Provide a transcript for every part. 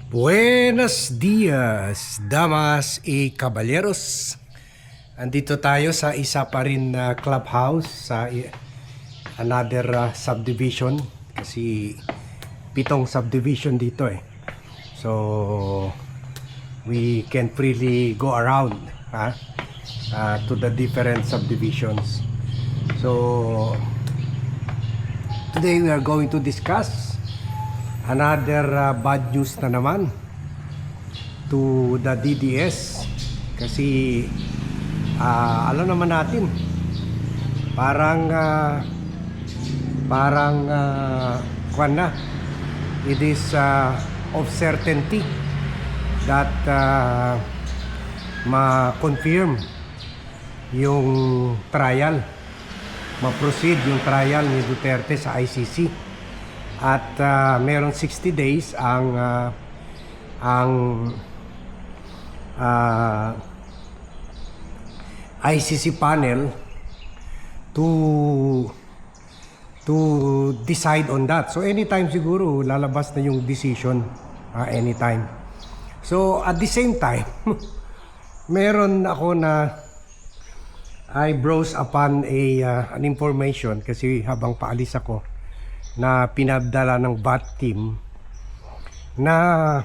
Buenos dias, damas y caballeros. Andito tayo sa isa pa rin na clubhouse sa another subdivision kasi 7 subdivision dito eh. So we can freely go around to the different subdivisions. So today we are going to discuss another bad news na naman to the DDS kasi alam naman natin parang kwan na, it is of certainty that ma-confirm yung trial, ma-proceed yung trial ni Duterte sa ICC. At meron 60 days ang ICC panel to decide on that. So anytime siguro lalabas na yung decision, anytime. So at the same time meron ako na I browse upon an information kasi habang paalis ako na pinadala ng BAT team na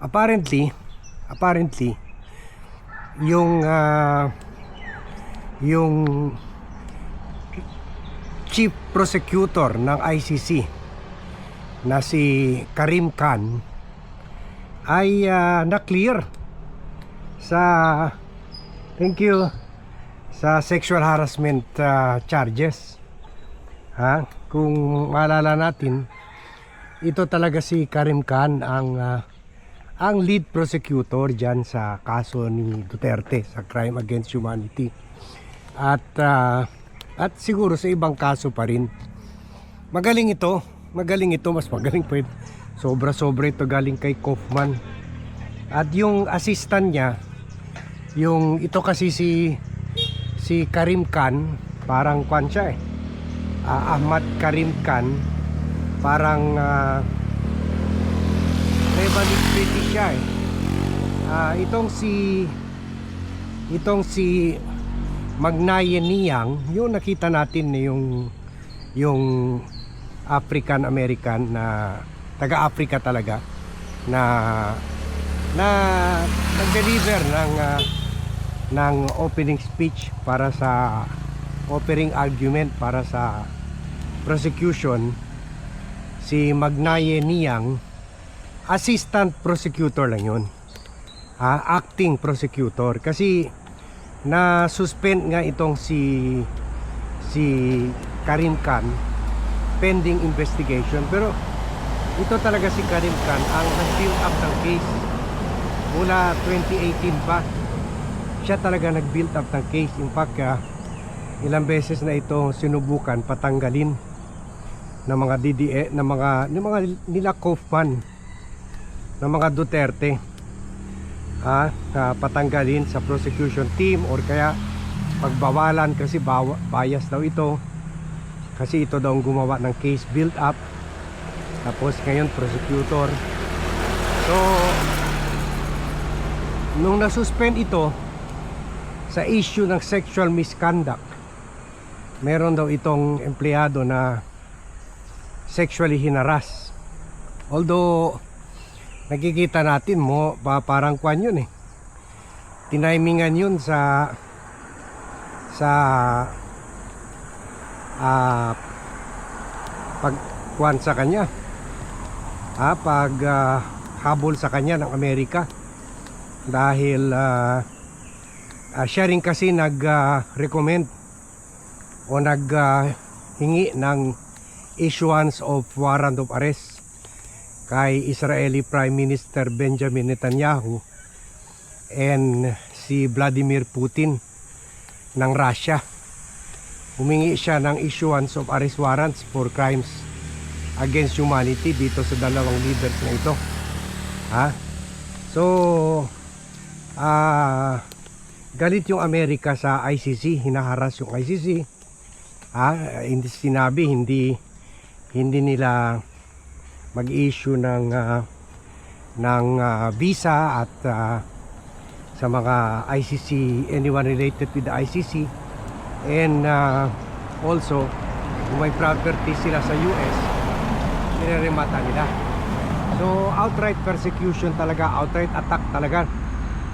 apparently yung chief prosecutor ng ICC na si Karim Khan ay na-clear sa sa sexual harassment charges. Kung maalala natin, ito talaga si Karim Khan ang lead prosecutor diyan sa kaso ni Duterte sa crime against humanity. At siguro sa ibang kaso pa rin. Magaling ito, mas magaling pa ito. Sobra-sobra ito galing kay Kaufman. At yung assistant niya, ito kasi si Karim Khan, parang kwan siya eh. Ahmad Karim Khan, parang Lebanese British siya eh. Itong si Magnaye Niang, yung nakita natin yung African American na taga-Africa talaga na nag-deliver ng opening speech para sa offering argument para sa prosecution. Si Magnaye Niang, assistant prosecutor lang yun, acting prosecutor, kasi na-suspend nga itong si Karim Khan pending investigation. Pero ito talaga si Karim Khan ang nag-build up ng case mula 2018 pa. Siya talaga nag-build up ng case. In fact, ilang beses na ito sinubukan patanggalin ng mga DDE, ng mga nila Kaufman, ng mga Duterte, patanggalin sa prosecution team or kaya pagbawalan kasi bias daw ito, kasi ito daw ang gumawa ng case build up, tapos ngayon prosecutor. So nung nasuspend ito sa issue ng sexual misconduct, meron daw itong empleyado na sexually hinaras. Although nakikita natin mo parang kwan yun eh, tinimingan yun sa pagkwan sa kanya, pag habol sa kanya ng Amerika, dahil siya rin kasi nag-recommend o naghingi ng issuance of warrant of arrest kay Israeli Prime Minister Benjamin Netanyahu and si Vladimir Putin ng Russia. Humingi siya ng issuance of arrest warrants for crimes against humanity dito sa dalawang leaders na ito. So galit yung Amerika sa ICC, hinaharas yung ICC. Hindi sinabi, hindi nila mag-issue ng visa at sa mga ICC, anyone related with the ICC, and also kung may property sila sa US, nireremata nila. So outright persecution talaga, outright attack talaga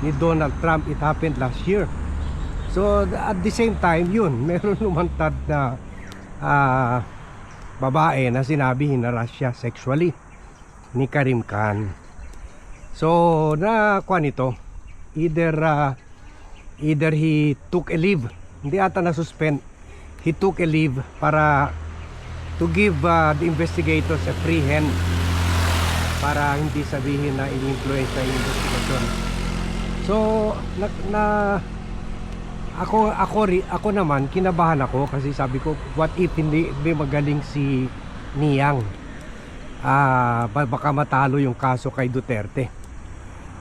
ni Donald Trump. It happened last year. So at the same time, yun, meron lumantad na babae na sinabi hinaras siya sexually ni Karim Khan. So nakuha nito, either he took a leave, hindi ata na suspend, he took a leave para to give the investigators a free hand, para hindi sabihin na in-influence na yung investigation. So ako naman kinabahan ako kasi sabi ko, what if hindi magaling si Niyang, baka matalo yung kaso kay Duterte.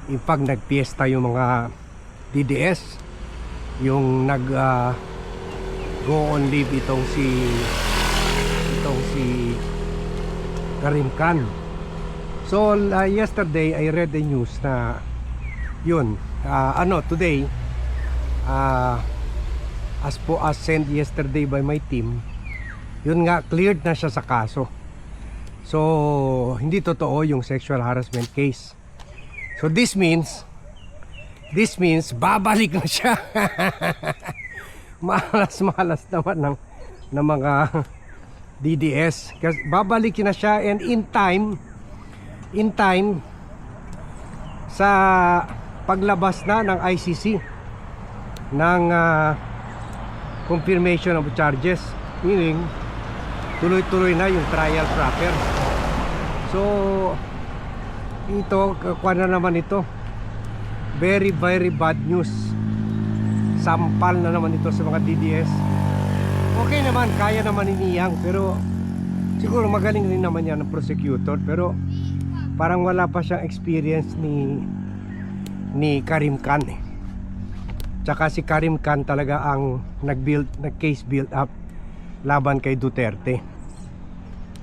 In fact, nagpiesta yung mga DDS, yung go on leave itong si Karim Khan. So yesterday I read the news na yun, today, as sent yesterday by my team, yun nga, cleared na siya sa kaso. So hindi totoo yung sexual harassment case. So this means babalik na siya. Malas naman ng mga DDS kasi babalik na siya, and in time sa paglabas na ng ICC ng confirmation of charges, meaning tuloy-tuloy na yung trial proper. So ito, kuha na naman ito, very bad news. Sampal na naman ito sa mga DDS. Okay naman, kaya naman ni Niyang, pero siguro magaling rin naman yan ng prosecutor, pero parang wala pa siyang experience ni Karim Khan eh. Tsaka si Karim Khan talaga ang nag-case build up laban kay Duterte.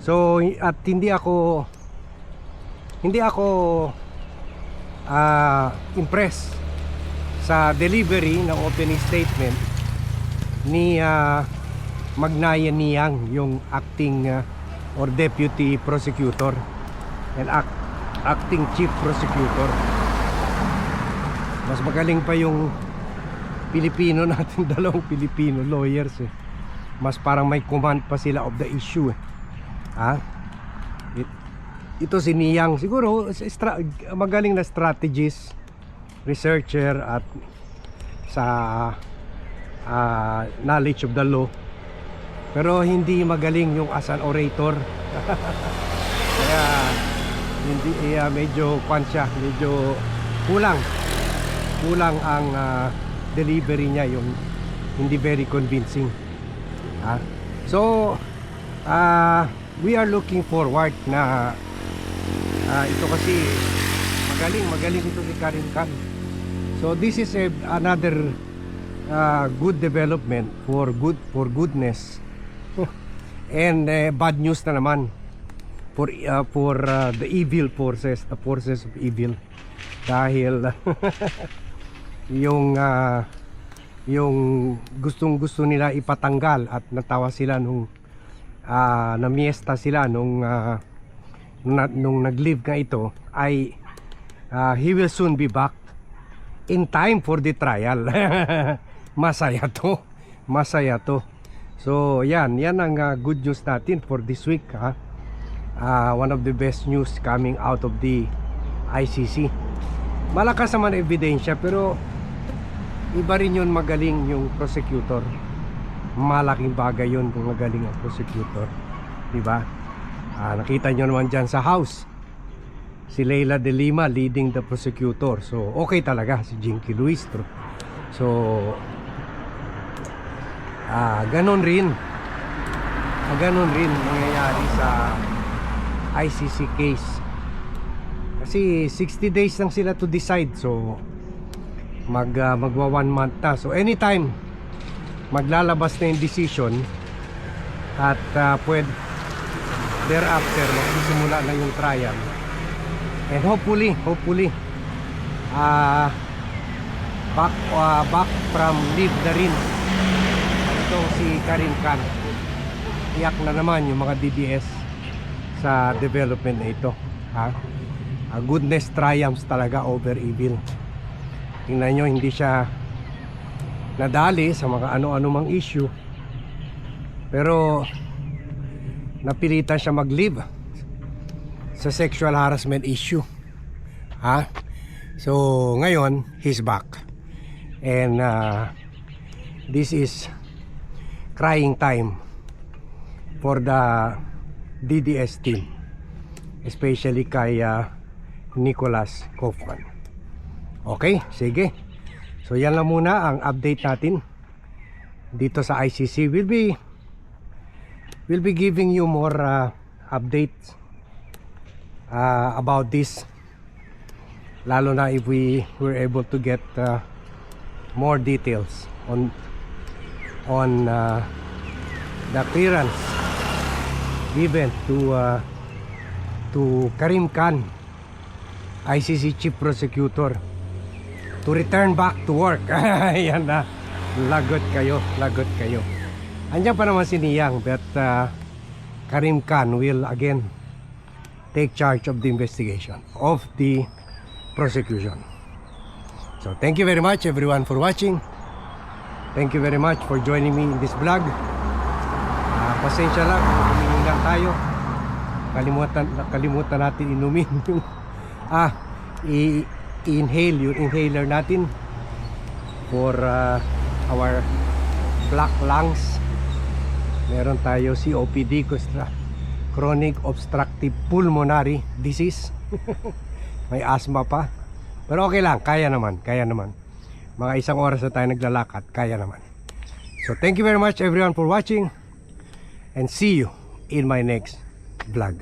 So at hindi ako impressed sa delivery ng opening statement ni Magnayan Niyang, yung acting or deputy prosecutor and acting chief prosecutor. Mas magaling pa yung Pilipino natin, dalawang Filipino lawyers eh. Mas parang may command pa sila of the issue eh. Ito si Niyang siguro magaling na strategist, researcher at sa knowledge of the law, pero hindi magaling yung as an orator. Kaya hindi, medyo medyo kulang ang delivery niya, yung hindi very convincing. So we are looking forward na ito kasi magaling ito si Karim Khan. So this is another good development for goodness and bad news na naman for the evil forces, the forces of evil, dahil yung gustong-gusto nila ipatanggal, at natawa sila nung namiesta sila nung nag-leave nga ito, ay he will soon be back in time for the trial. Masaya to. So yan ang good news natin for this week, one of the best news coming out of the ICC. Malakas naman ebidensya, pero iba rin yun, magaling yung prosecutor. Malaking bagay yun kung magaling ang prosecutor, diba? Nakita nyo naman dyan sa House, si Leila de Lima leading the prosecutor. So okay talaga si Jinky Luistro. So ganon rin mangyayari sa ICC case, kasi 60 days lang sila to decide. So magwa 1 month na. So anytime maglalabas na yung decision, at thereafter magsisimula na yung trial. And hopefully back from leave na rin itong si Karim Khan. Iyak na naman yung mga DDS sa development na ito, ha? Goodness triumphs talaga over evil. Tingnan nyo, hindi siya nadali sa mga ano-ano mang issue, pero napilitan siya mag-leave sa sexual harassment issue, ha? So ngayon he's back, and this is crying time for the DDS team, especially kay Nicholas Kaufman. Okay, sige. So yan lang muna ang update natin dito sa ICC. We'll be giving you more updates about this, lalo na if we were able to get more details on the clearance given to Karim Khan, ICC Chief Prosecutor, to return back to work. Ayan na, lagot kayo. Andiyan pa naman si Niyang, but Karim Khan will again take charge of the investigation of the prosecution. So thank you very much everyone for watching. Thank you very much for joining me in this vlog. Pasensya lang kung humihingal tayo. Kalimutan natin inumin yung i-inhale yung inhaler natin for our black lungs. Meron tayo COPD, chronic obstructive pulmonary disease. May asthma pa, pero okay lang, kaya naman. Mga isang oras na tayo naglalakad, kaya naman. So thank you very much everyone for watching, and see you in my next vlog.